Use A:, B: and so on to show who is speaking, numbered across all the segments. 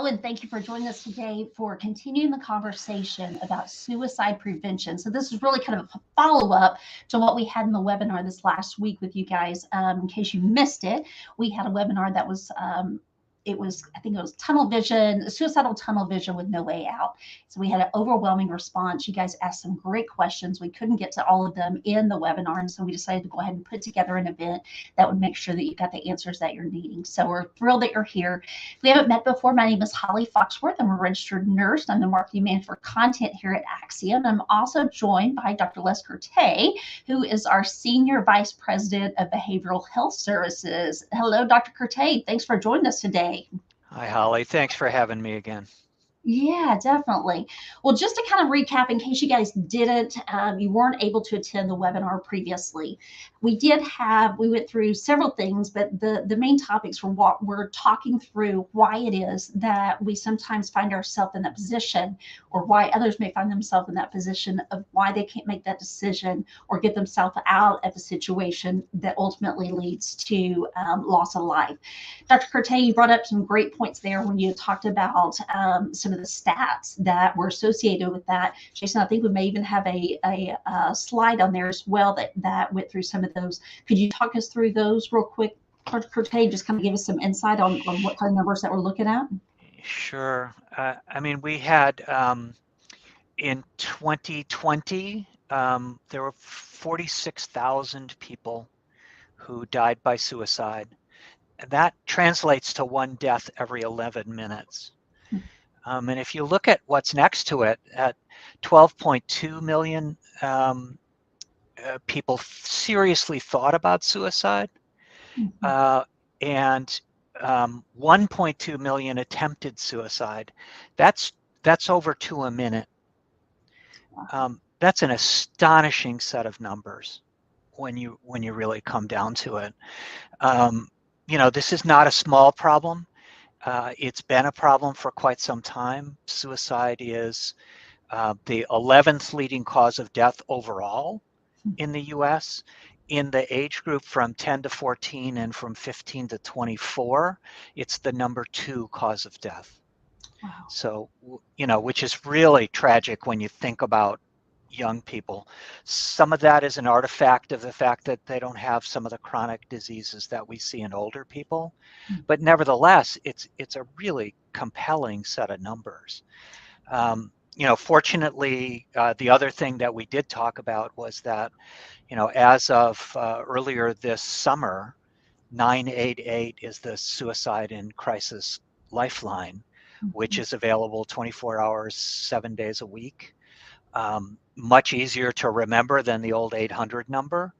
A: Hello, and thank you for joining us today for continuing the conversation about suicide prevention. So this is really kind of a follow-up to what we had in the webinar this last week with you guys. In case you missed it, we had a webinar that was I think it was tunnel vision, suicidal tunnel vision with no way out. So we had an overwhelming response. You guys asked some great questions. We couldn't get to all of them in the webinar, and so we decided to go ahead and put together an event that would make sure that you got the answers that you're needing. So we're thrilled that you're here. If we haven't met before, my name is Holly Foxworth. I'm a registered nurse. I'm the marketing manager for content here at Axiom. I'm also joined by Dr. Les Kertay, who is our Senior Vice President of Behavioral Health Services. Hello, Dr. Kertay. Thanks for joining us today.
B: Hi, Holly. Thanks for having me again.
A: Yeah, definitely. Well, just to kind of recap, in case you guys didn't, you weren't able to attend the webinar previously, we went through several things, but the main topics were what we're talking through, why it is that we sometimes find ourselves in that position, or why others may find themselves in that position of why they can't make that decision or get themselves out of a situation that ultimately leads to loss of life. Dr. Kertay, you brought up some great points there when you talked about some of the stats that were associated with that. Jason, I think we may even have a slide on there as well that went through some of those. Could you talk us through those real quick, Dr. Kertay, just kind of give us some insight on what kind of numbers that we're looking at?
B: Sure. I mean, we had in 2020, there were 46,000 people who died by suicide. And that translates to one death every 11 minutes. And if you look at what's next to it, at 12.2 million people seriously thought about suicide, and 1.2 million attempted suicide. That's over 2 a minute. That's an astonishing set of numbers when you really come down to it. You know, this is not a small problem. It's been a problem for quite some time. Suicide is the 11th leading cause of death overall in the US. In the age group from 10 to 14 and from 15 to 24, it's the number 2 cause of death. Wow. So, you know, which is really tragic when you think about young people. Some of that is an artifact of the fact that they don't have some of the chronic diseases that we see in older people. But nevertheless, it's a really compelling set of numbers. You know, fortunately, the other thing that we did talk about was that, you know, as of earlier this summer, 988 is the suicide and crisis lifeline, which is available 24 hours, 7 days a week. Much easier to remember than the old 800 number,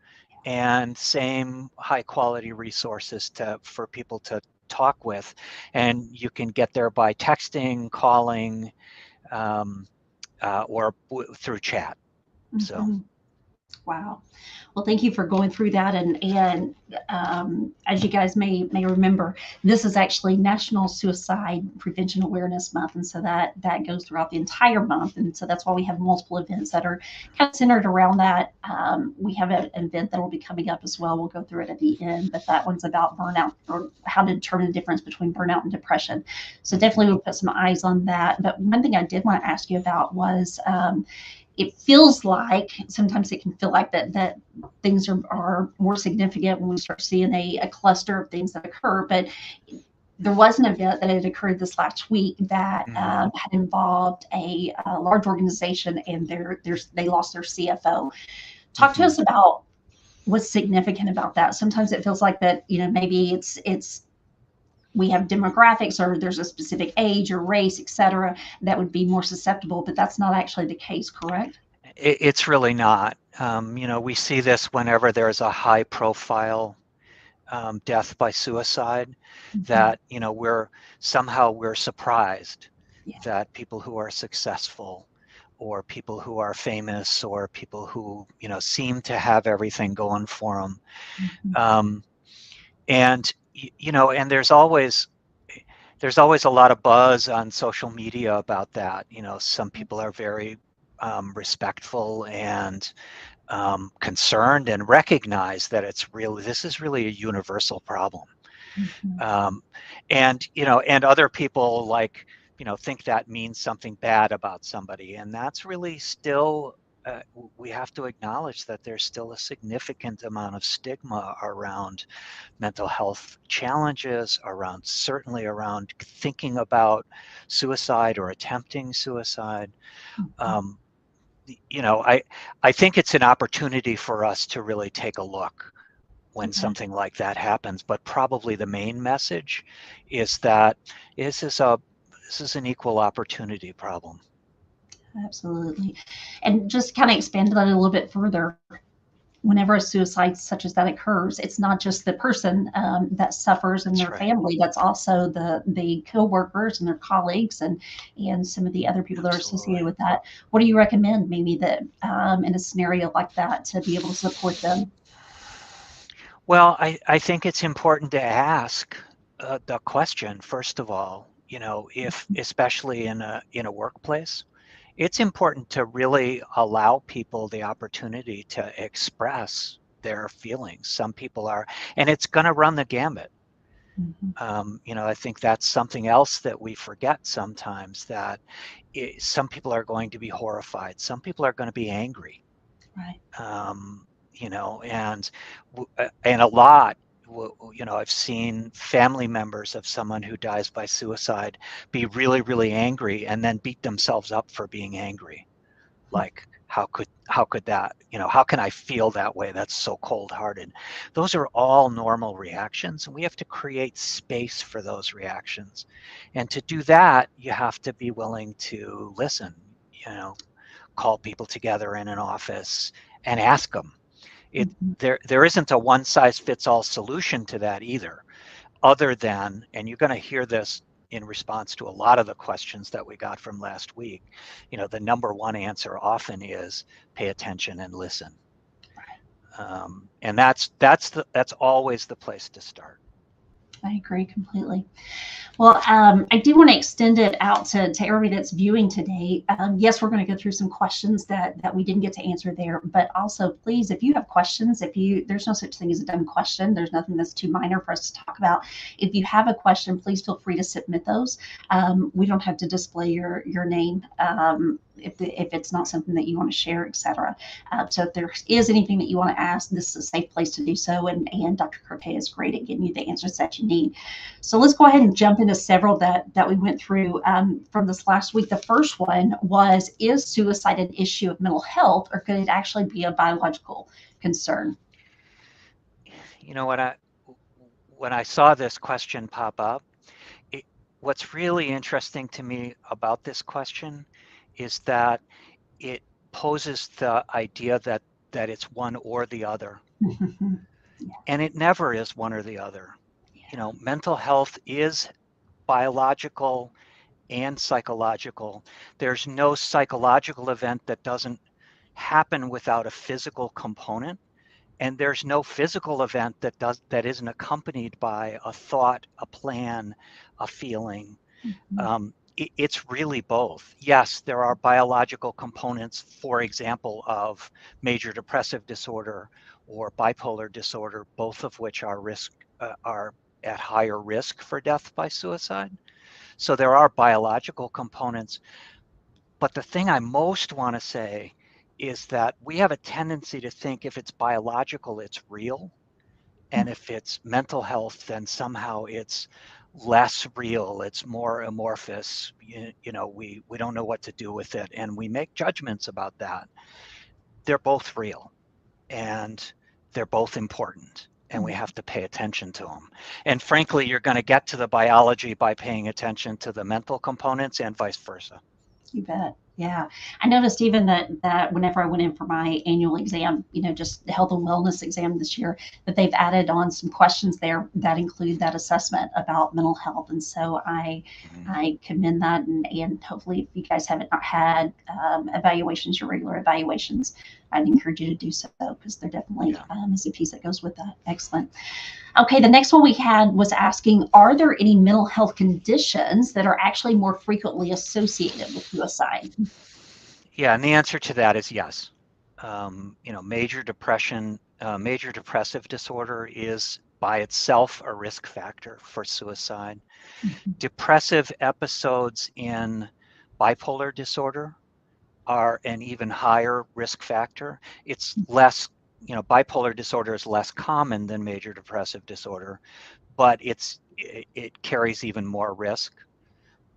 B: and same high quality resources for people to talk with. And you can get there by texting, calling, or through chat. So.
A: Wow. Well, thank you for going through that. And as you guys may remember, this is actually National Suicide Prevention Awareness Month. And so that goes throughout the entire month. And so that's why we have multiple events that are kind of centered around that. We have an event that will be coming up as well. We'll go through it at the end, but that one's about burnout, or how to determine the difference between burnout and depression. So definitely we'll put some eyes on that. But one thing I did want to ask you about was, it feels like sometimes it can feel like that things are more significant when we start seeing a cluster of things that occur. But there was an event that had occurred this last week that had involved a large organization, and they lost their CFO. Talk to us about what's significant about that. Sometimes it feels like that, you know, maybe it's we have demographics, or there's a specific age or race, et cetera, that would be more susceptible, but that's not actually the case, correct?
B: It's really not. You know, we see this whenever there's a high profile death by suicide, that, you know, we're surprised that people who are successful, or people who are famous, or people who, you know, seem to have everything going for them. And, you know, and there's always a lot of buzz on social media about that. You know, some people are very respectful and concerned and recognize that this is really a universal problem.
A: Mhm.
B: And and other people like think that means something bad about somebody, and that's really still we have to acknowledge that there's still a significant amount of stigma around mental health challenges, around certainly around thinking about suicide or attempting suicide.
A: Mhm.
B: um, I think it's an opportunity for us to really take a look when
A: Okay.
B: something like that happens. But probably the main message is that this is a this is an equal opportunity problem.
A: Absolutely. And just kind of expand that a little bit further. Whenever a suicide such as that occurs, it's not just the person that suffers and
B: That's
A: their
B: right.
A: family. That's also the coworkers and their colleagues and some of the other people that are associated
B: Absolutely.
A: with that. What do you recommend, maybe that in a scenario like that to be able to support them?
B: Well, I think it's important to ask the question, first of all, if especially in a workplace, it's important to really allow people the opportunity to express their feelings. Some people are, and it's going to run the gamut.
A: Mhm.
B: I think that's something else that we forget sometimes, that some people are going to be horrified. Some people are going to be angry.
A: Right.
B: Um, and and a lot, I've seen family members of someone who dies by suicide be really, really angry and then beat themselves up for being angry. Like, how could that, how can I feel that way? That's so cold hearted. Those are all normal reactions, and we have to create space for those reactions. And to do that, you have to be willing to listen, you know, call people together in an office and ask them. It
A: Mhm.
B: there isn't a one size fits all solution to that either, other than, and you're going to hear this in response to a lot of the questions that we got from last week, the number one answer often is pay attention and listen. And that's always the place to start.
A: I agree completely. Well, I do want to extend it out to everybody that's viewing today. Yes, we're going to go through some questions that we didn't get to answer there, but also please, if you have questions, there's no such thing as a dumb question. There's nothing that's too minor for us to talk about. If you have a question, please feel free to submit those. We don't have to display your name. If it's not something that you want to share, etc. So if there is anything that you want to ask, this is a safe place to do so. And Dr. Kertay is great at getting you the answers that you need. So let's go ahead and jump into several that we went through from this last week. The first one was, is suicide an issue of mental health, or could it actually be a biological concern?
B: You know what I When I saw this question pop up, it, what's really interesting to me about this question is that it poses the idea that it's one or the other,
A: Yeah.
B: and it never is one or the other.
A: Yeah.
B: Mental health is biological and psychological. There's no psychological event that doesn't happen without a physical component, and there's no physical event that isn't accompanied by a thought, a plan, a feeling.
A: Mhm.
B: It's really both. Yes, there are biological components, for example, of major depressive disorder or bipolar disorder, both of which are at higher risk for death by suicide. So there are biological components. But the thing I most want to say is that we have a tendency to think if it's biological, it's real. And if it's mental health, then somehow it's less real, it's more amorphous. We don't know what to do with it, and we make judgments about that. They're both real, and they're both important, and we have to pay attention to them. And frankly, you're going to get to the biology by paying attention to the mental components, and vice versa.
A: You bet. Yeah. I noticed even that whenever I went in for my annual exam, just the health and wellness exam this year, that they've added on some questions there that include that assessment about mental health. And so I
B: Mhm.
A: I commend that, and hopefully if you guys haven't not had evaluations, your regular evaluations, I'd encourage you to do so, because there definitely
B: Yeah.
A: is a piece that goes with that. Excellent. Okay, the next one we had was asking, are there any mental health conditions that are actually more frequently associated with suicide?
B: Yeah, and the answer to that is yes. Major depressive disorder is by itself a risk factor for suicide.
A: Mhm.
B: Depressive episodes in bipolar disorder are an even higher risk factor. It's less, bipolar disorder is less common than major depressive disorder, but it carries even more risk.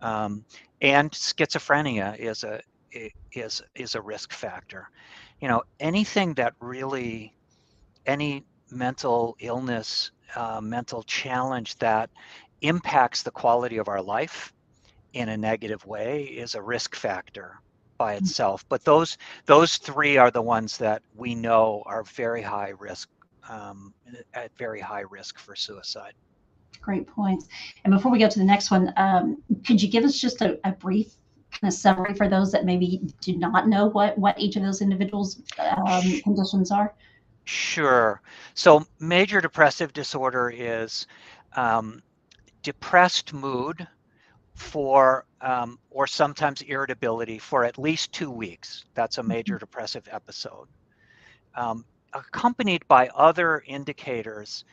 B: And schizophrenia is a risk factor. Anything that really, any mental illness, mental challenge that impacts the quality of our life in a negative way is a risk factor by itself. But those three are the ones that we know are very high risk, at very high risk for suicide.
A: Great points. And before we go to the next one, could you give us just a brief kind of summary for those that maybe do not know what each of those individuals' conditions are?
B: Sure. So major depressive disorder is um, depressed mood for, or sometimes irritability for at least 2 weeks. That's a major depressive episode. Accompanied by other indicators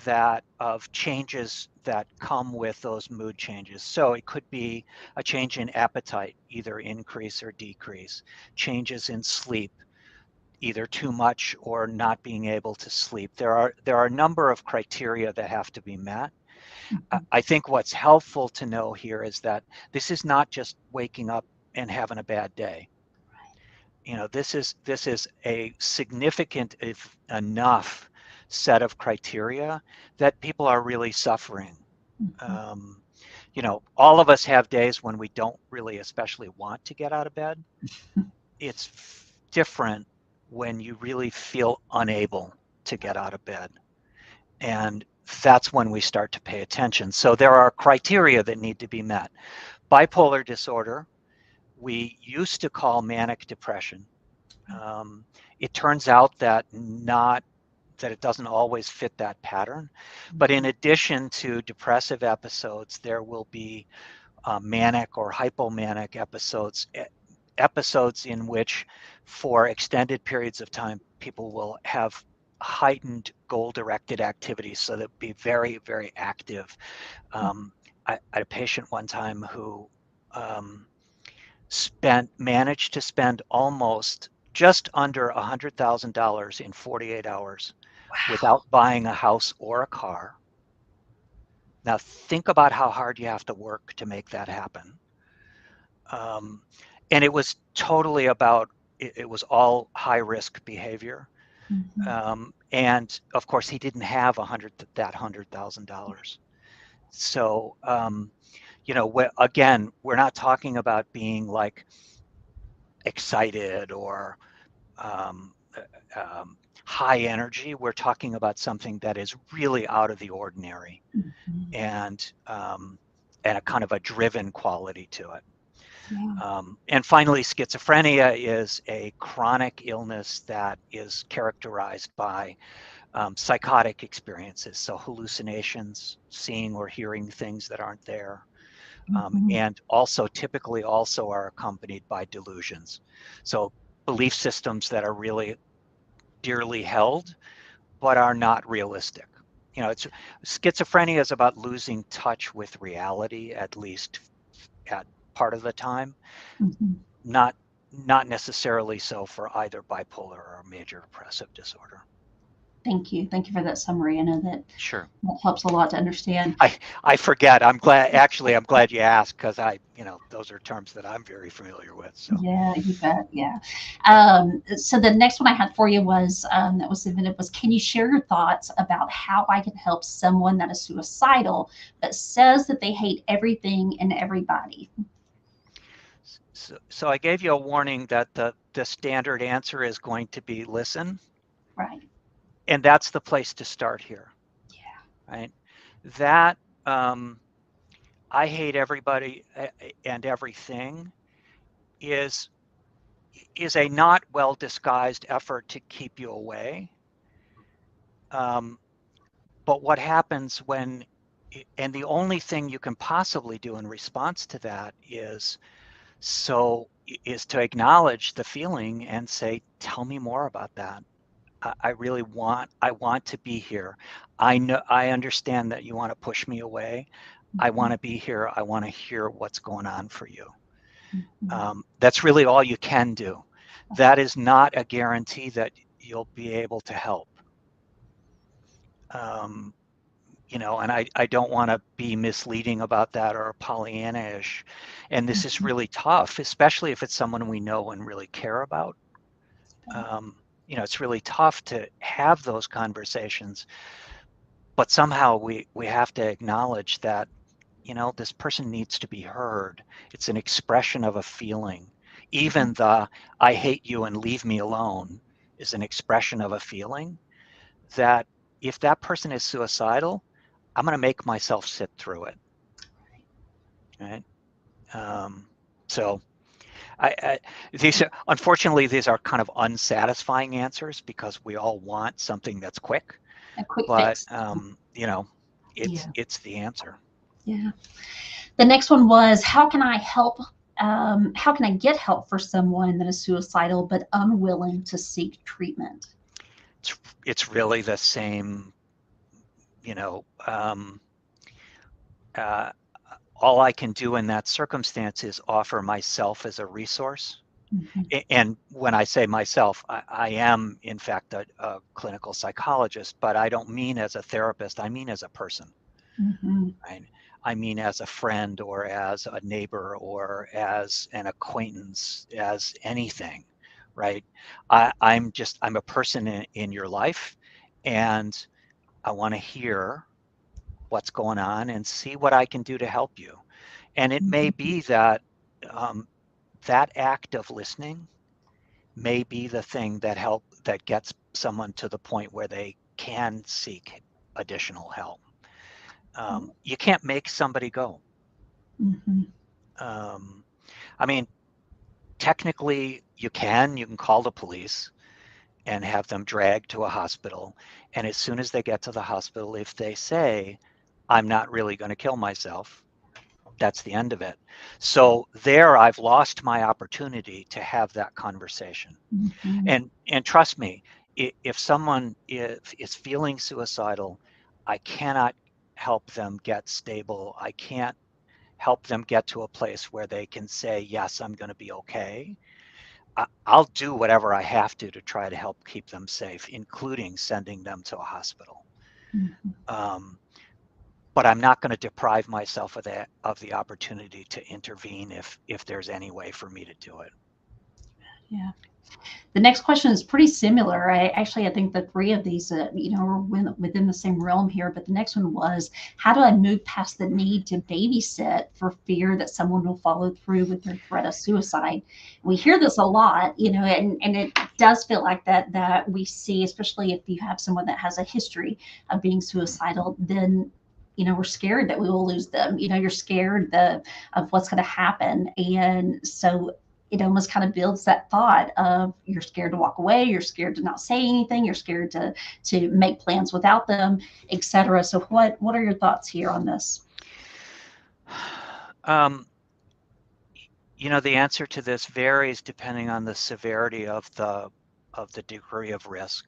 B: that of changes that come with those mood changes. So it could be a change in appetite, either increase or decrease, changes in sleep, either too much or not being able to sleep. There are a number of criteria that have to be met. I think what's helpful to know here is that this is not just waking up and having a bad day. This is a significant, if enough, set of criteria that people are really suffering. Um, all of us have days when we don't really especially want to get out of bed. It's different when you really feel unable to get out of bed. And that's when we start to pay attention. So there are criteria that need to be met. Bipolar disorder, we used to call manic depression. It turns out that it doesn't always fit that pattern. But in addition to depressive episodes, there will be manic or hypomanic episodes in which, for extended periods of time, people will have heightened goal-directed activities, so they'll be very, very active. I had a patient one time who managed to spend almost just under $100,000 in 48 hours without buying a house or a car. Now think about how hard you have to work to make that happen. And it was totally about, it was all high risk behavior. And of course he didn't have that $100,000. So, again, we're not talking about being like excited or um, high energy. We're talking about something that is really out of the ordinary, and a kind of a driven quality to it. And finally, schizophrenia is a chronic illness that is characterized by psychotic experiences, so hallucinations, seeing or hearing things that aren't there, and also typically also are accompanied by delusions. So belief systems that are really dearly held, but are not realistic. Schizophrenia is about losing touch with reality, at least at part of the time, not necessarily so for either bipolar or major depressive disorder.
A: Thank you. Thank you for that summary. I know that
B: Sure.
A: that helps a lot to understand.
B: I forget. I'm glad you asked, because those are terms that I'm very familiar with. So
A: Yeah, you bet. Yeah. So the next one I had for you was that was submitted was, can you share your thoughts about how I can help someone that is suicidal but says that they hate everything and everybody?
B: so I gave you a warning that the standard answer is going to be listen,
A: Right.
B: and that's the place to start here.
A: Yeah.
B: Right. That I hate everybody and everything is a not well disguised effort to keep you away. But what happens when, and the only thing you can possibly do in response to that is to acknowledge the feeling and say, tell me more about that. I really want to be here. I understand that you want to push me away. I want to be here. I want to hear what's going on for you. That's really all you can do. That is not a guarantee that you'll be able to help. Um, and I don't want to be misleading about that or Pollyanna-ish. And this is really tough, especially if it's someone we know and really care about. It's really tough to have those conversations, but somehow we have to acknowledge that, this person needs to be heard. It's an expression of a feeling. Even the "I hate you and leave me alone" is an expression of a feeling that if that person is suicidal, I'm going to make myself sit through it. Right. So unfortunately, these are kind of unsatisfying answers because we all want something that's quick,
A: A quick
B: but
A: fix.
B: it's the answer.
A: Yeah. The next one was, how can I help? How can I get help for someone that is suicidal but unwilling to seek treatment?
B: It's really the same, you know, um, uh, all I can do in that circumstance is offer myself as a resource. And when I say myself, I am, in fact, a clinical psychologist, but I don't mean as a therapist. I mean as a person. Right? I mean as a friend or as a neighbor or as an acquaintance, as anything, right? I'm a person in your life, and I want to hear what's going on and see what I can do to help you. And it may be that that act of listening may be the thing that gets someone to the point where they can seek additional help. You can't make somebody go. Um, I mean, technically you can call the police and have them dragged to a hospital. And as soon as they get to the hospital, if they say, "I'm not really going to kill myself," that's the end of it. So there I've lost my opportunity to have that conversation. And trust me, if someone is feeling suicidal, I cannot help them get stable. I can't help them get to a place where they can say, "Yes, I'm going to be okay." I'll do whatever I have to try to help keep them safe, including sending them to a hospital. Um, but I'm not going to deprive myself of the opportunity to intervene if there's any way for me to do it.
A: Yeah. The next question is pretty similar. I think the three of these, are within the same realm here. But the next one was, how do I move past the need to babysit for fear that someone will follow through with their threat of suicide? We hear this a lot, and it does feel like that we see, especially if you have someone that has a history of being suicidal, then we're scared that we will lose them. You're scared of what's going to happen, and so it almost kind of builds that thought of, you're scared to walk away, you're scared to not say anything, you're scared to make plans without them, etc. So what are your thoughts here on this?
B: The answer to this varies depending on the severity of the degree of risk.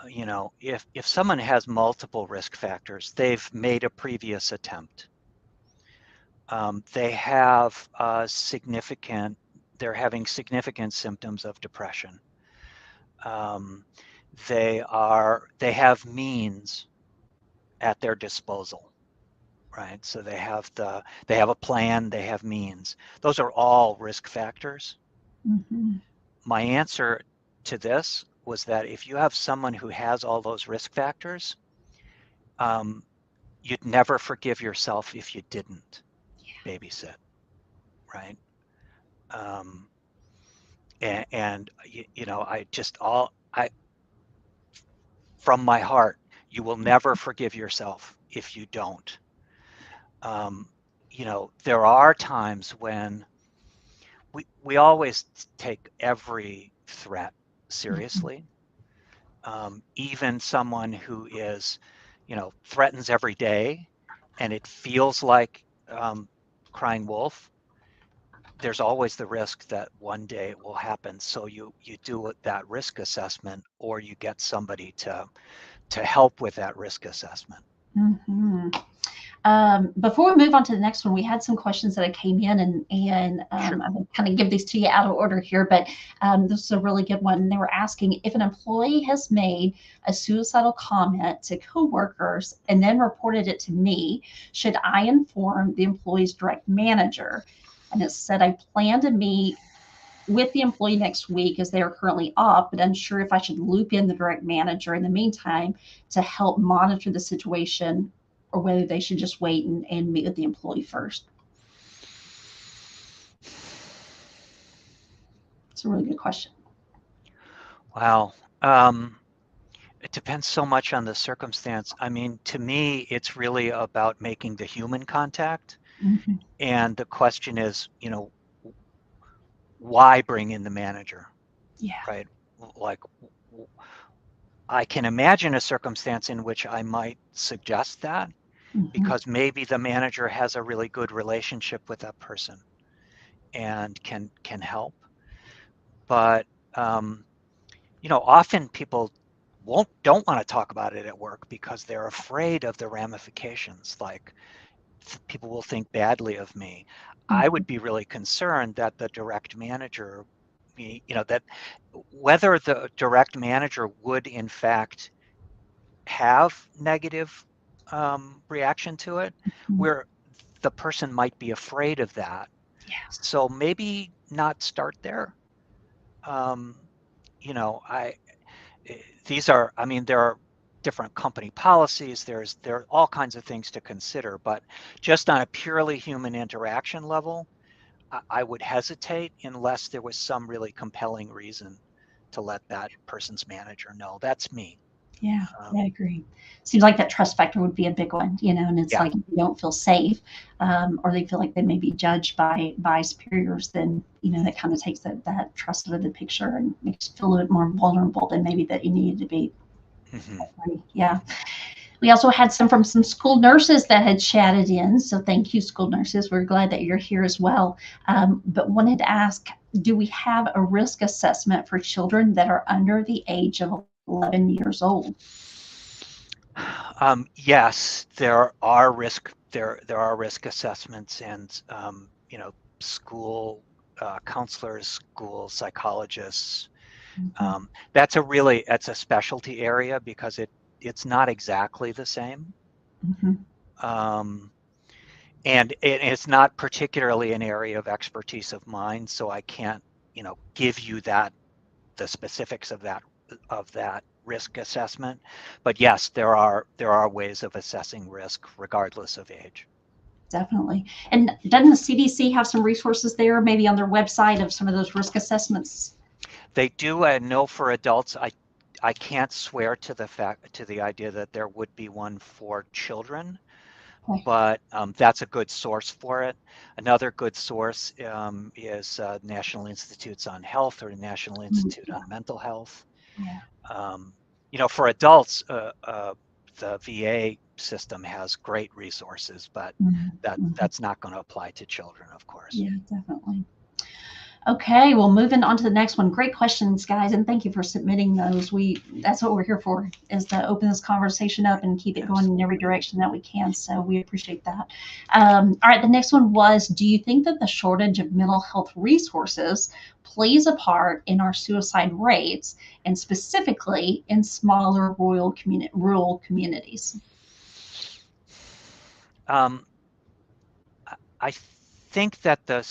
B: If someone has multiple risk factors, they've made a previous attempt. They have they're having significant symptoms of depression. They have means at their disposal, right? So they have a plan, they have means. Those are all risk factors. My answer to this was that if you have someone who has all those risk factors, you'd never forgive yourself if you didn't babysit, right? And from my heart, you will never forgive yourself if you don't. There are times when we always take every threat seriously. Even someone who is, threatens every day, and it feels like crying wolf. there's always the risk that one day it will happen. So you do that risk assessment, or you get somebody to help with that risk assessment.
A: Mhm. Before we move on to the next one, we had some questions that came in, and
B: Sure.
A: I'm going to kind of give these to you out of order here, but this is a really good one. They were asking if an employee has made a suicidal comment to coworkers and then reported it to me, should I inform the employee's direct manager? And it said, I plan to meet with the employee next week as they are currently off, but unsure if I should loop in the direct manager in the meantime to help monitor the situation, or whether they should just wait and meet with the employee first. It's a really good question.
B: Wow. It depends so much on the circumstance. I mean, to me, it's really about making the human contact.
A: Mm-hmm.
B: And the question is, why bring in the manager,
A: Yeah.
B: right? Like, I can imagine a circumstance in which I might suggest that,
A: Mm-hmm.
B: because maybe the manager has a really good relationship with that person and can help. But often people don't want to talk about it at work because they're afraid of the ramifications. Like, people will think badly of me. I
A: Mm-hmm.
B: would be really concerned that the direct manager, that whether the direct manager would in fact have negative reaction to it,
A: Mm-hmm.
B: where the person might be afraid of that.
A: Yeah.
B: So maybe not start there. Um, I I mean, there are different company policies. There are all kinds of things to consider, but just on a purely human interaction level, I would hesitate unless there was some really compelling reason to let that person's manager know. That's me.
A: Yeah, I
B: Um,
A: agree. Seems like that trust factor would be a big one, and it's
B: yeah.
A: like if you don't feel safe, or they feel like they may be judged by superiors, then that kind of takes that trust out of the picture and makes you feel a little bit more vulnerable than maybe that you needed to be.
B: Hmm.
A: Yeah.
B: Hmm.
A: We also had some from some school nurses that had chatted in. So thank you, school nurses. We're glad that you're here as well. But wanted to ask, do we have a risk assessment for children that are under the age of 11 years old?
B: Yes, there are risk assessments, and school counselors, school psychologists.
A: Mm-hmm.
B: That's a specialty area because it's not exactly the same.
A: Mm-hmm.
B: Um, and it's not particularly an area of expertise of mine, so I can't, give you the specifics of that risk assessment. But yes, there are ways of assessing risk regardless of age.
A: Definitely. And doesn't the CDC have some resources there, maybe on their website, of some of those risk assessments?
B: They do, and know for adults, I can't swear to the idea that there would be one for children,
A: Okay.
B: but that's a good source for it. Another good source is National Institutes on Health or National Institute on Mental Health.
A: Yeah.
B: Um, for adults, the VA system has great resources, but
A: Mm-hmm.
B: that's not going to apply to children, of course.
A: Yeah, definitely. Okay, well, moving on to the next one. Great questions, guys, and thank you for submitting those. That's what we're here for, is to open this conversation up and keep it going in every
B: Absolutely.
A: direction that we can. So we appreciate that. All right, the next one was: do you think that the shortage of mental health resources plays a part in our suicide rates, and specifically in smaller rural communities?
B: Um, I think that the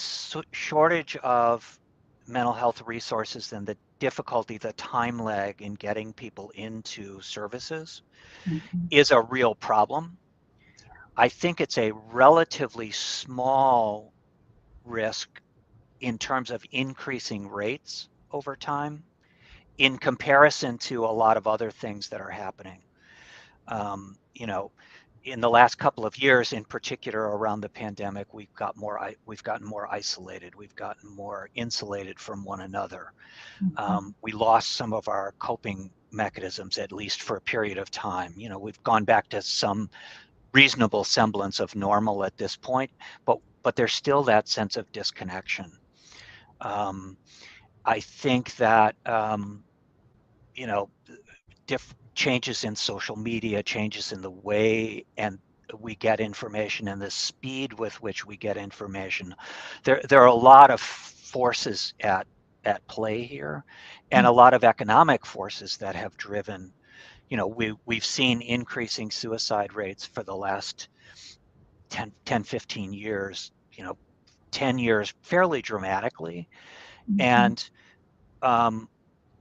B: shortage of mental health resources and the difficulty, the time lag in getting people into services
A: Mhm.
B: is a real problem. I think it's a relatively small risk in terms of increasing rates over time in comparison to a lot of other things that are happening. Um, you know, in the last couple of years, in particular around the pandemic, we've gotten more isolated, we've gotten more insulated from one another.
A: Mhm.
B: We lost some of our coping mechanisms, at least for a period of time. We've gone back to some reasonable semblance of normal at this point, but there's still that sense of disconnection. I think that, you know, changes in social media, changes in the way and we get information and the speed with which we get information. There are a lot of forces at play here, and a lot of economic forces that have driven, we've seen increasing suicide rates for the last 10, 15 years, 10 years fairly dramatically.
A: Mhm.
B: And um,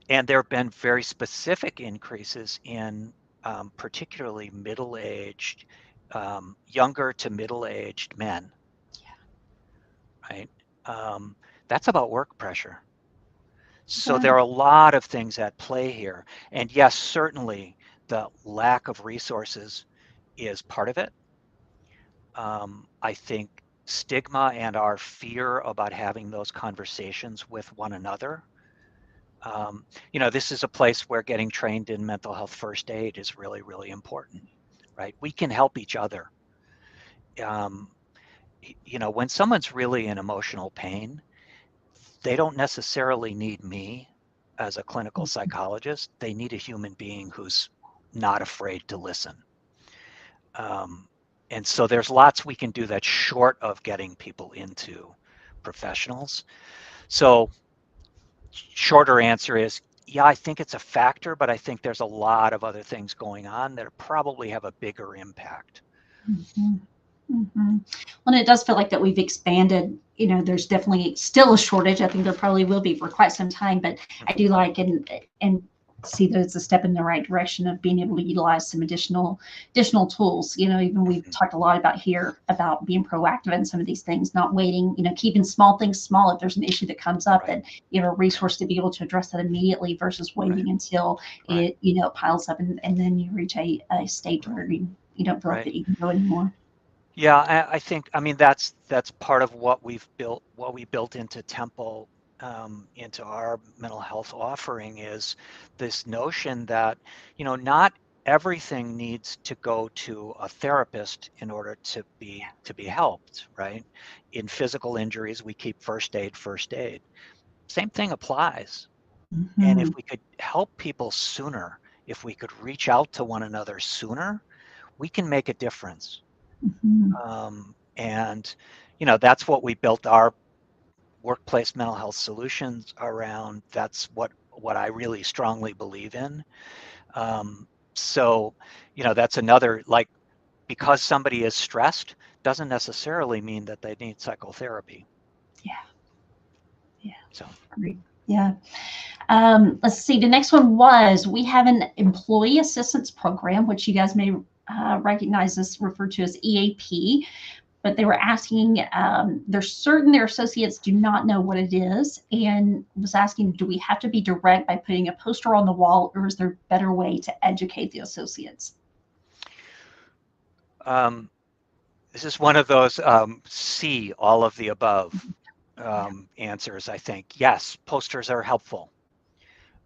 B: and there have been very specific increases in particularly middle-aged, younger to middle-aged men, right? Um, that's about work pressure. So
A: Yeah.
B: there are a lot of things at play here. And yes, certainly the lack of resources is part of it. I think stigma and our fear about having those conversations with one another. This is a place where getting trained in mental health first aid is really, really important, right? We can help each other. Um, when someone's really in emotional pain, they don't necessarily need me as a clinical psychologist. They need a human being who's not afraid to listen. Um, and so there's lots we can do that's short of getting people into professionals. So shorter answer is, yeah, I think it's a factor, but I think there's a lot of other things going on that probably have a bigger impact.
A: Mhm. Mhm. Well, and it does feel like that we've expanded. There's definitely still a shortage. I think there probably will be for quite some time, but I do like and see that it's a step in the right direction of being able to utilize some additional tools. Even we've talked a lot about here about being proactive in some of these things, not waiting. Keeping small things small. If there's an issue that comes up,
B: Right,
A: that you have a resource to be able to address that immediately versus
B: right,
A: waiting until
B: right,
A: it piles up and then you reach a state
B: right,
A: where you don't feel like
B: right.
A: that you can go anymore.
B: Yeah, I think, I mean, that's part of what we built into Temple, into our mental health offering is this notion that, not everything needs to go to a therapist in order to be helped, right? In physical injuries, we keep first aid, first aid. Same thing applies. And if
A: Mhm,
B: we could help people sooner, if we could reach out to one another sooner, we can make a difference.
A: mhm,
B: And that's what we built our workplace mental health solutions around. That's what I really strongly believe in. Um, so, that's another, like, because somebody is stressed doesn't necessarily mean that they need psychotherapy.
A: yeah, yeah,
B: So,
A: great. Yeah. Let's see. The next one was we have an employee assistance program, which you guys may recognize this referred to as EAP. But they were asking, they're certain their associates do not know what it is, and was asking, do we have to be direct by putting a poster on the wall, or is there a better way to educate the associates?
B: um, this is one of those C, all of the above
A: Yeah.
B: answers, I think. Yes, posters are helpful.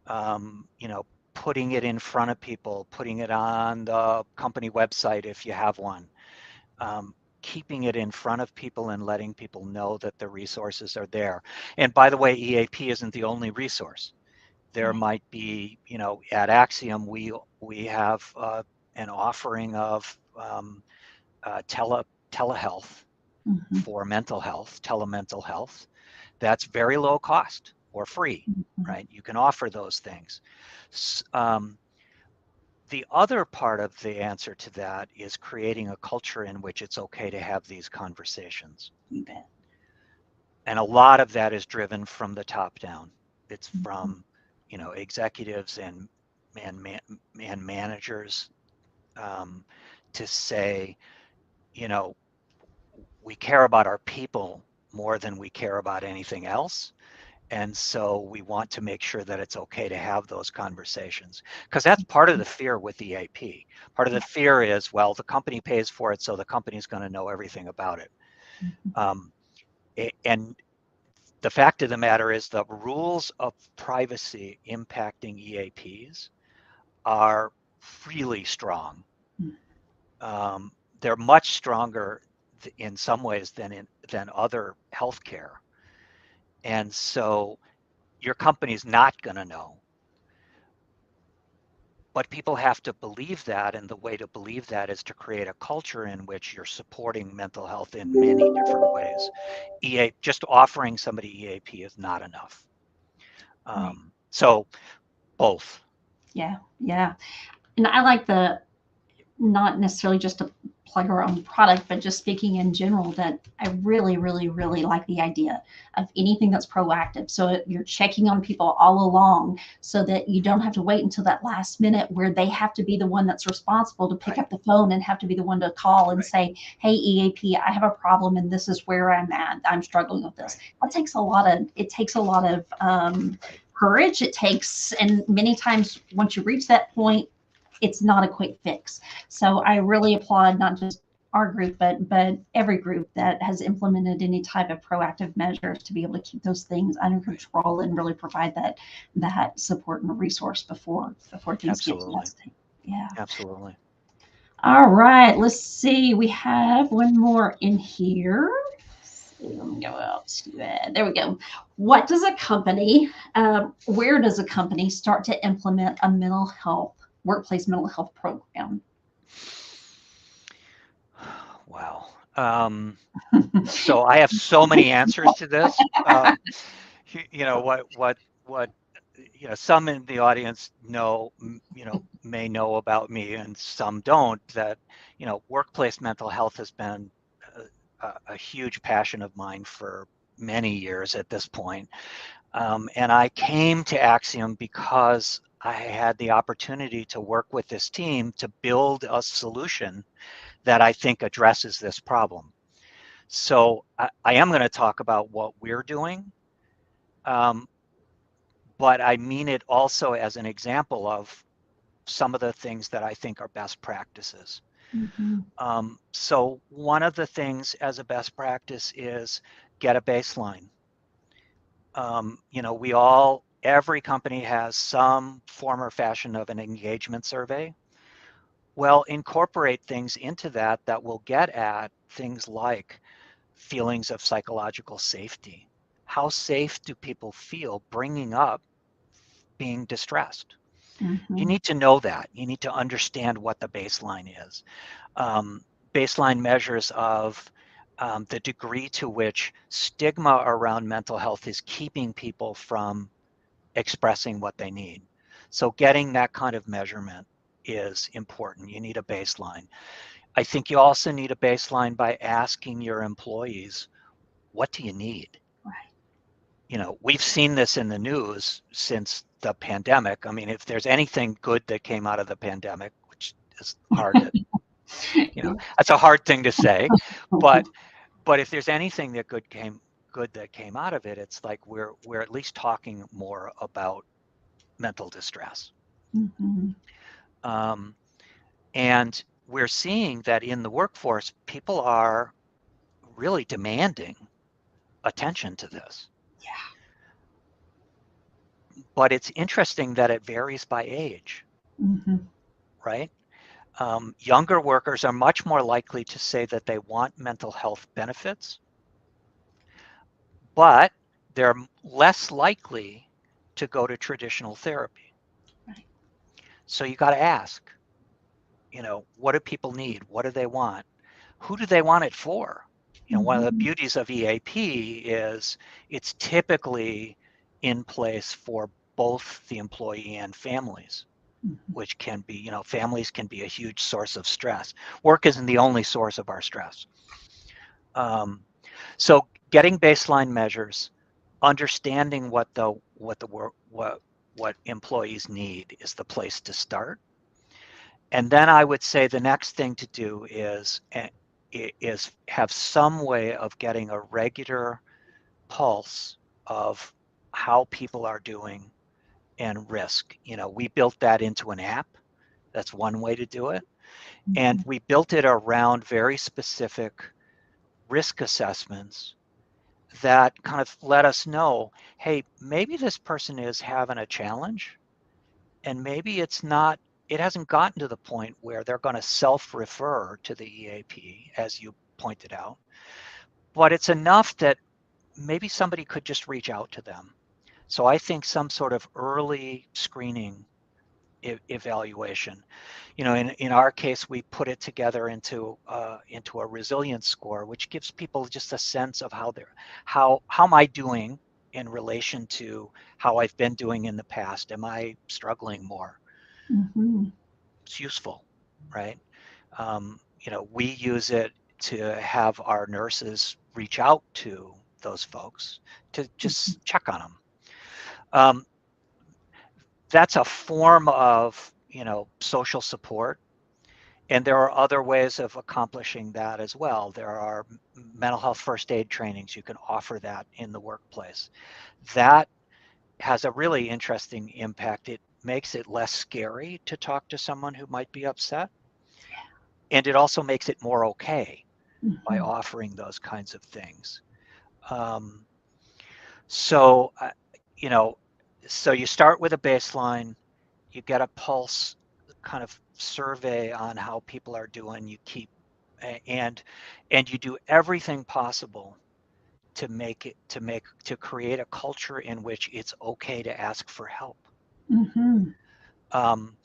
B: um, you know, putting it in front of people, putting it on the company website if you have one, keeping it in front of people and letting people know that the resources are there. And by the way, EAP isn't the only resource. There
A: Right.
B: might be, at Axiom, we have an offering of telehealth
A: Mhm,
B: for mental health, telemental health. That's very low cost or free,
A: mhm,
B: right? You can offer those things. Um, the other part of the answer to that is creating a culture in which it's okay to have these conversations.
A: you bet.
B: And a lot of that is driven from the top down. It's
A: Mhm,
B: from, executives and, and managers, um, to say, you know, we care about our people more than we care about anything else. And so we want to make sure that it's okay to have those conversations, because that's part of the fear with the AP. Part of the
A: yeah.
B: fear is, well, the company pays for it, so the company's going to know everything about it.
A: Mhm,
B: Um, and the fact of the matter is the rules of privacy impacting EAPs are really strong.
A: mhm,
B: Um, they're much stronger in some ways than other healthcare. And so your company's not going to know. But people have to believe that, and the way to believe that is to create a culture in which you're supporting mental health in many different ways. Just offering somebody EAP is not enough.
A: Right.
B: So both.
A: Yeah. Yeah. And I like the, not necessarily just to plug our own product, but just speaking in general, that I really, really, really like the idea of anything that's proactive. So you're checking on people all along so that you don't have to wait until that last minute where they have to be the one that's responsible to pick
B: Right.
A: up the phone and have to be the one to call and
B: Right.
A: say, hey, EAP, I have a problem and this is where I'm at. I'm struggling with this.
B: Right.
A: That takes a lot of, it takes a lot of
B: Right.
A: courage. It takes, and many times once you reach that point, it's not a quick fix. So I really applaud not just our group, but every group that has implemented any type of proactive measures to be able to keep those things under
B: Right.
A: control and really provide that support and resource before things get
B: Absolutely.
A: nasty. Yeah.
B: Absolutely.
A: All right. Let's see. We have one more in here. Let me go out to that. There we go. What does a company, where does a company start to implement a mental health, workplace mental health program?
B: Wow. So I have so many answers to this. You know what you know, some in the audience may know about me, and some don't. That workplace mental health has been a huge passion of mine for many years at this point. And I came to Axiom because I had the opportunity to work with this team to build a solution that I think addresses this problem. So I am going to talk about what we're doing, um, but I mean it also as an example of some of the things that I think are best practices.
A: Mhm.
B: So one of the things as a best practice is get a baseline. Every company has some form or fashion of an engagement survey. Well, incorporate things into that will get at things like feelings of psychological safety. How safe do people feel bringing up being distressed? You
A: Mhm.
B: need to know that. You need to understand what the baseline is. Um, Baseline measures of the degree to which stigma around mental health is keeping people from expressing what they need. So getting that kind of measurement is important. You need a baseline. I think you also need a baseline by asking your employees, what do you need?
A: Right.
B: We've seen this in the news since the pandemic. I mean, if there's anything good that came out of the pandemic, which is hard to,
A: Yeah.
B: that's a hard thing to say, but if there's anything that came out of it, it's like we're at least talking more about mental distress.
A: Mhm.
B: Um, and we're seeing that in the workforce, people are really demanding attention to this.
A: Yeah.
B: But it's interesting that it varies by age,
A: Mhm.
B: right? Younger workers are much more likely to say that they want mental health benefits, but they're less likely to go to traditional therapy.
A: Right.
B: So you got to ask, what do people need? What do they want? Who do they want it for? One of the
A: Mhm.
B: beauties of EAP is it's typically in place for both the employee and families,
A: Mhm.
B: which can be, families can be a huge source of stress. Work isn't the only source of our stress. Um, so getting baseline measures, understanding what employees need is the place to start. And then I would say the next thing to do is have some way of getting a regular pulse of how people are doing and risk. We built that into an app. That's one way to do it. And
A: Mhm.
B: we built it around very specific risk assessments that kind of let us know, hey, maybe this person is having a challenge, and maybe it hasn't gotten to the point where they're going to self-refer to the EAP, as you pointed out, but it's enough that maybe somebody could just reach out to them. So I think some sort of early screening evaluation. In our case, we put it together into a resilience score, which gives people just a sense of how am I doing in relation to how I've been doing in the past. Am I struggling more?
A: Mm-hmm.
B: It's useful, right? We use it to have our nurses reach out to those folks to just check on them. Um, that's a form of social support, and there are other ways of accomplishing that as well. There are mental health first aid trainings. You can offer that in the workplace. That has a really interesting impact. It makes it less scary to talk to someone who might be upset, and it also makes it more okay by
A: Mm-hmm.
B: offering those kinds of things. Um, so you know so you start with a baseline, you get a pulse kind of survey on how people are doing. You keep and you do everything possible to create a culture in which it's okay to ask for help.
A: Mm-hmm.
B: um,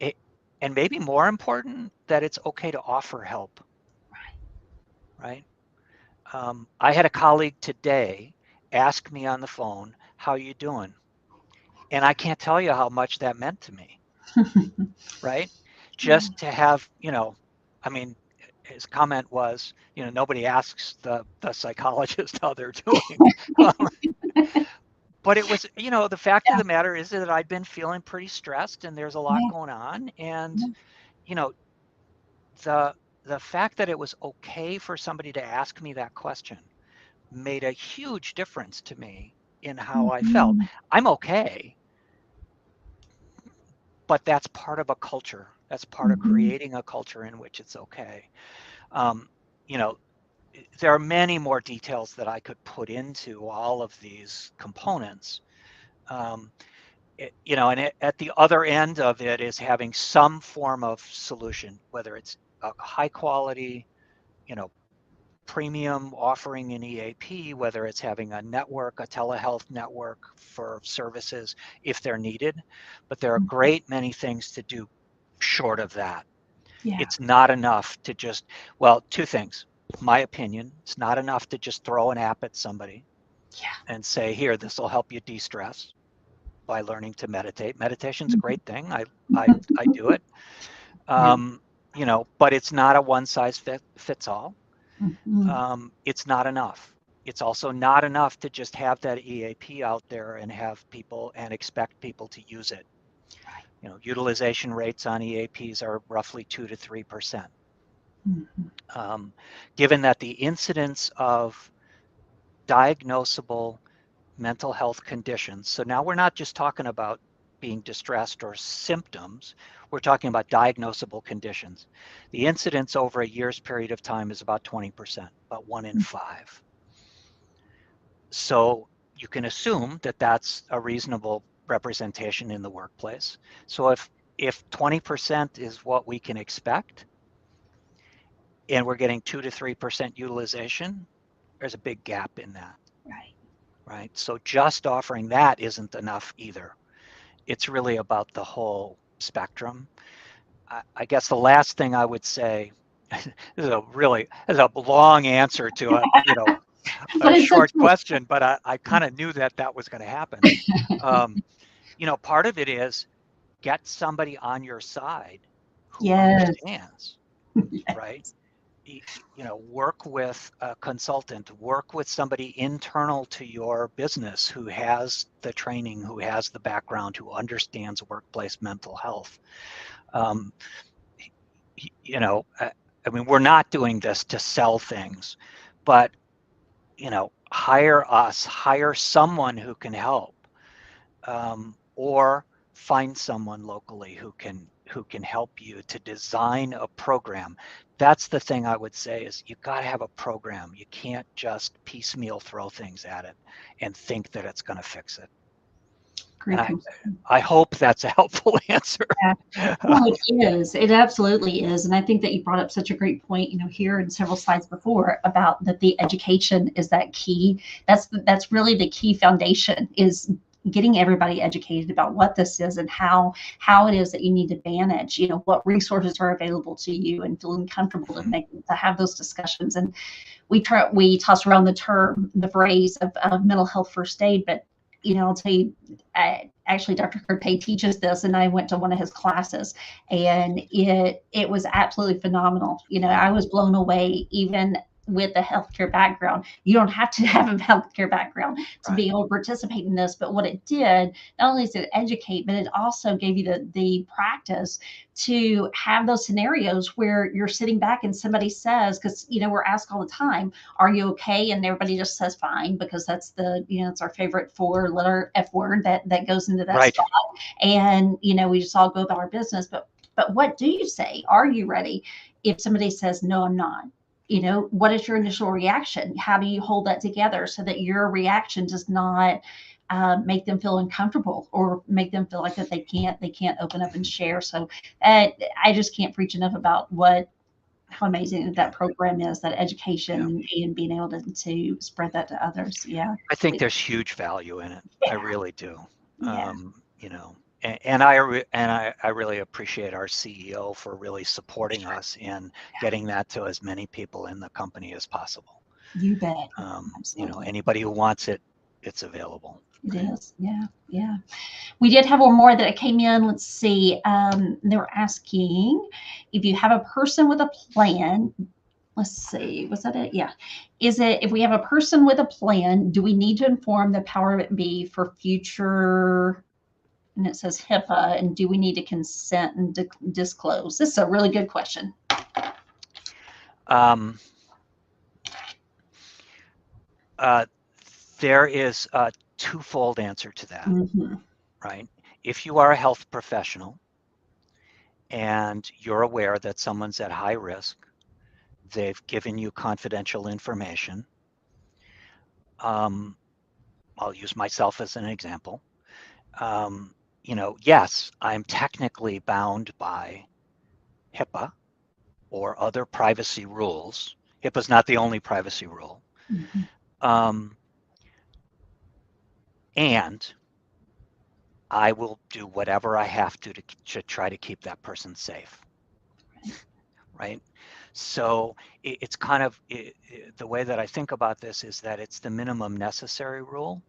B: it, and maybe more important, that it's okay to offer help, right? I had a colleague today ask me on the phone, how you doing? And I can't tell you how much that meant to me, right?
A: Yeah.
B: Just to have, I mean, his comment was, nobody asks the psychologist how they're doing. Um, but it was, the fact of
A: Yeah.
B: the matter is that I'd been feeling pretty stressed and there's a lot
A: Yeah.
B: going on. And,
A: Yeah.
B: you know, the the fact that it was okay for somebody to ask me that question made a huge difference to me in how I felt.
A: Mm-hmm.
B: I'm okay, but that's part of a culture. That's part of
A: Mm-hmm.
B: creating a culture in which it's okay. Um, you know, there are many more details that I could put into all of these components. Um, at the other end of it is having some form of solution, whether it's a high quality, you know, premium offering in EAP, whether it's having a network, a telehealth network for services if they're needed. But there are a great many things to do short of that.
A: Yeah.
B: It's not enough to just, well, two things. My opinion, it's not enough to just throw an app at somebody
A: Yeah.
B: and say, here, this will help you de-stress by learning to meditate. Meditation's a great thing. I do it.
A: Yeah.
B: But it's not a one size fits all.
A: Mm-hmm.
B: It's not enough. It's also not enough to just have that EAP out there and have people and expect people to use it.
A: Right.
B: Utilization rates on EAPs are roughly 2 to 3%.
A: Mm-hmm.
B: Given that the incidence of diagnosable mental health conditions, so now we're not just talking about being distressed or symptoms, we're talking about diagnosable conditions. The incidence over a year's period of time is about 20%, about 1 in 5. So you can assume that that's a reasonable representation in the workplace. So if 20% is what we can expect, and we're getting 2 to 3% utilization, there's a big gap in that,
A: Right.
B: right? So just offering that isn't enough either. It's really about the whole spectrum. I guess the last thing I would say, this is a long answer to
A: But
B: a
A: it's so
B: short
A: true.
B: question, but I kind of knew that was going to happen. Um, Part of it is get somebody on your side who
A: Yes.
B: understands,
A: Yes.
B: right? Work with a consultant, work with somebody internal to your business who has the training, who has the background, who understands workplace mental health. Um, I mean, we're not doing this to sell things, but hire someone who can help, or find someone locally who can help you to design a program. That's the thing I would say is you got to have a program. You can't just piecemeal throw things at it and think that it's going to fix it.
A: Great
B: And
A: concern.
B: I hope that's a helpful answer.
A: Yeah. Well, it is. It absolutely is. And I think that you brought up such a great point, here in several slides before about that the education is that key. That's really the key foundation is getting everybody educated about what this is and how it is that you need to manage, what resources are available to you and feeling comfortable to have those discussions. And we toss around the phrase of mental health first aid, but I'll tell you, actually, Dr. Kertay teaches this, and I went to one of his classes, and it was absolutely phenomenal. I was blown away, even with a healthcare background. You don't have to have a healthcare background to
B: Right.
A: be able to participate in this, but what it did, not only did it educate, but it also gave you the practice to have those scenarios where you're sitting back and somebody says, because we're asked all the time, are you okay? And everybody just says fine, because that's it's our favorite 4-letter F word that goes into that
B: Right.
A: spot. And we just all go about our business. But what do you say? Are you ready? If somebody says no, I'm not. What is your initial reaction? How do you hold that together so that your reaction does not make them feel uncomfortable or make them feel like that they can't open up and share? So I just can't preach enough about how amazing that program is, that education and being able to spread that to others. Yeah.
B: I think there's huge value in it. I really do.
A: Yeah.
B: And I really appreciate our CEO for really supporting us in getting that to as many people in the company as possible.
A: You bet. Absolutely.
B: Anybody who wants it, it's available.
A: It is. Yeah. Yeah. We did have one more that came in. Let's see. They were asking if you have a person with a plan. Let's see. Was that it? Yeah. Is it if we have a person with a plan, do we need to inform the power of be for future? And it says HIPAA, and do we need to consent and disclose? This is a really good question.
B: There is a twofold answer to that,
A: Mm-hmm.
B: right? If you are a health professional and you're aware that someone's at high risk, they've given you confidential information. I'll use myself as an example. Yes, I'm technically bound by HIPAA or other privacy rules. HIPAA is not the only privacy rule.
A: Mm-hmm.
B: And I will do whatever I have to try to keep that person safe. Right? So it's kind of the way that I think about this is that it's the minimum necessary rule.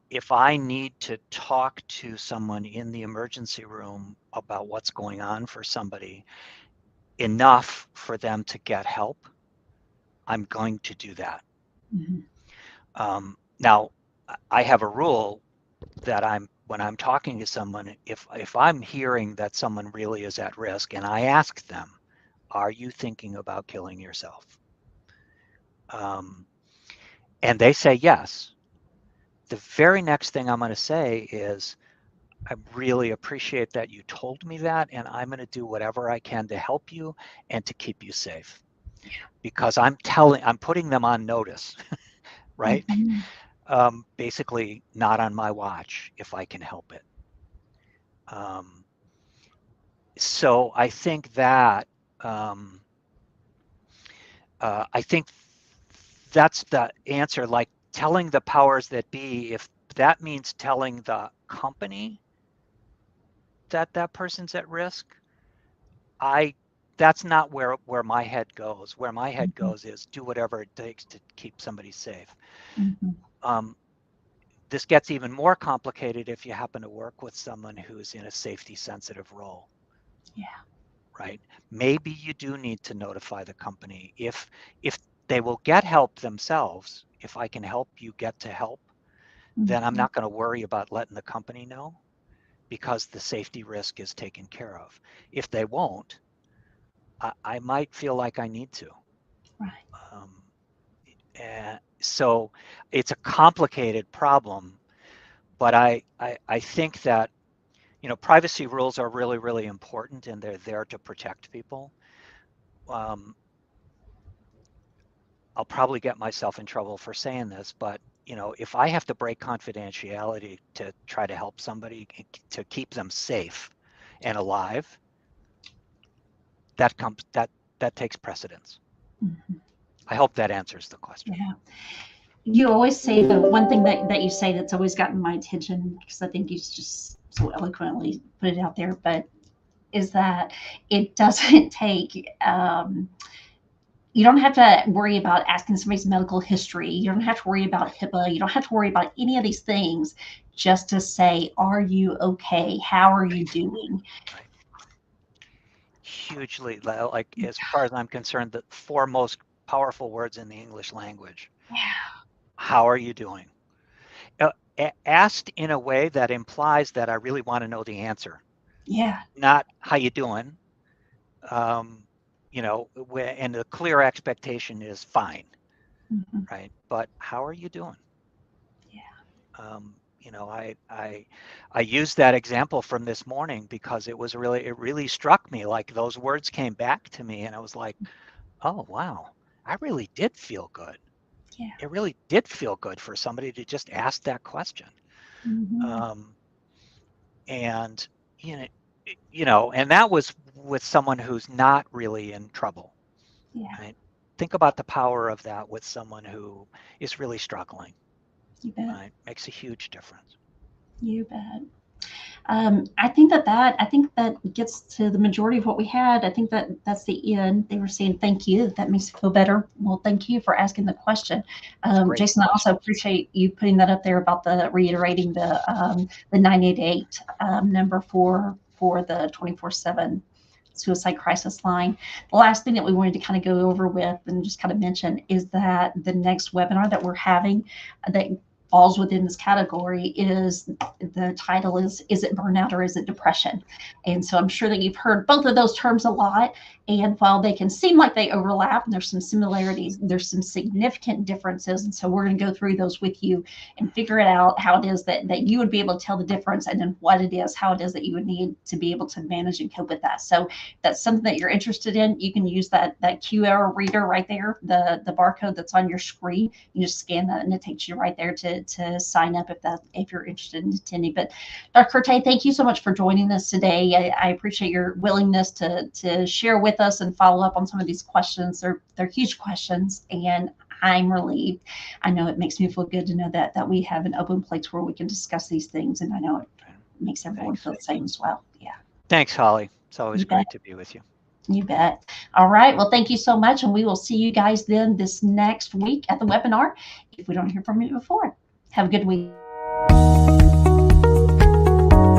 B: If I need to talk to someone in the emergency room about what's going on for somebody enough for them to get help, I'm going to do that.
A: Mm-hmm.
B: Now, I have a rule that when I'm talking to someone, if I'm hearing that someone really is at risk and I ask them, are you thinking about killing yourself? And they say yes. The very next thing I'm going to say is, I really appreciate that you told me that, and I'm going to do whatever I can to help you and to keep you safe. Because I'm putting them on notice, right?
A: Mm-hmm.
B: Basically, not on my watch if I can help it. So I think that I think that's the answer. Like telling the powers that be, if that means telling the company that that person's at risk, that's not where my head goes. Where my head goes is do whatever it takes to keep somebody safe.
A: Mm-hmm.
B: This gets even more complicated if you happen to work with someone who's in a safety sensitive role.
A: Yeah.
B: Right? Maybe you do need to notify the company if they will get help themselves. If I can help you get to help, then I'm not going to worry about letting the company know because the safety risk is taken care of. If they won't, I might feel like I need to.
A: Right.
B: And so it's a complicated problem, but I think that privacy rules are really, really important and they're there to protect people. I'll probably get myself in trouble for saying this, but if I have to break confidentiality to try to help somebody to keep them safe and alive, that takes precedence.
A: Mhm.
B: I hope that answers the question.
A: Yeah. You always say the one thing that you say that's always gotten my attention, because I think you just so eloquently put it out there, but is that it doesn't take you don't have to worry about asking somebody's medical history. You don't have to worry about HIPAA. You don't have to worry about any of these things, just to say, are you okay? How are you doing?
B: Right. Hugely, like as far as I'm concerned, the four most powerful words in the English language.
A: Yeah.
B: How are you doing? Asked in a way that implies that I really want to know the answer,
A: Yeah.
B: not how you doing. And the clear expectation is fine,
A: Mm-hmm.
B: right? But how are you doing?
A: Yeah.
B: I used that example from this morning because it really struck me. Like those words came back to me, and I was like, oh wow, I really did feel good.
A: Yeah.
B: It really did feel good for somebody to just ask that question.
A: Mm-hmm.
B: Um, and you know, and that was with someone who's not really in trouble,
A: Yeah.
B: right? Think about the power of that with someone who is really struggling,
A: You bet.
B: right? Makes a huge difference.
A: You bet. I think that gets to the majority of what we had. I think that that's the end. They were saying thank you. That makes me feel better. Well, thank you for asking the question,
B: It's a great
A: Jason. I also
B: question.
A: appreciate you putting that up there about the reiterating the 988 number for the 24/7 suicide crisis line. The last thing that we wanted to kind of go over with and just kind of mention is that the next webinar that we're having that falls within this category is the title is it burnout or is it depression? And so I'm sure that you've heard both of those terms a lot. And while they can seem like they overlap and there's some similarities, there's some significant differences. And so we're going to go through those with you and figure it out how it is that you would be able to tell the difference, and then what it is, how it is that you would need to be able to manage and cope with that. So if that's something that you're interested in, you can use that QR reader right there, the barcode that's on your screen. You just scan that and it takes you right there to sign up if you're interested in attending. But Dr. Kertay, thank you so much for joining us today. I appreciate your willingness to share with us and follow up on some of these questions. They're huge questions, and I'm relieved. I know it makes me feel good to know that we have an open place where we can discuss these things, and I know it makes everyone
B: Thanks.
A: feel the same as well. Yeah,
B: Thanks, Holly. It's always
A: you bet.
B: great to be with you.
A: You bet. All right. Well, thank you so much, and we will see you guys then this next week at the webinar if we don't hear from you before. Have a good week.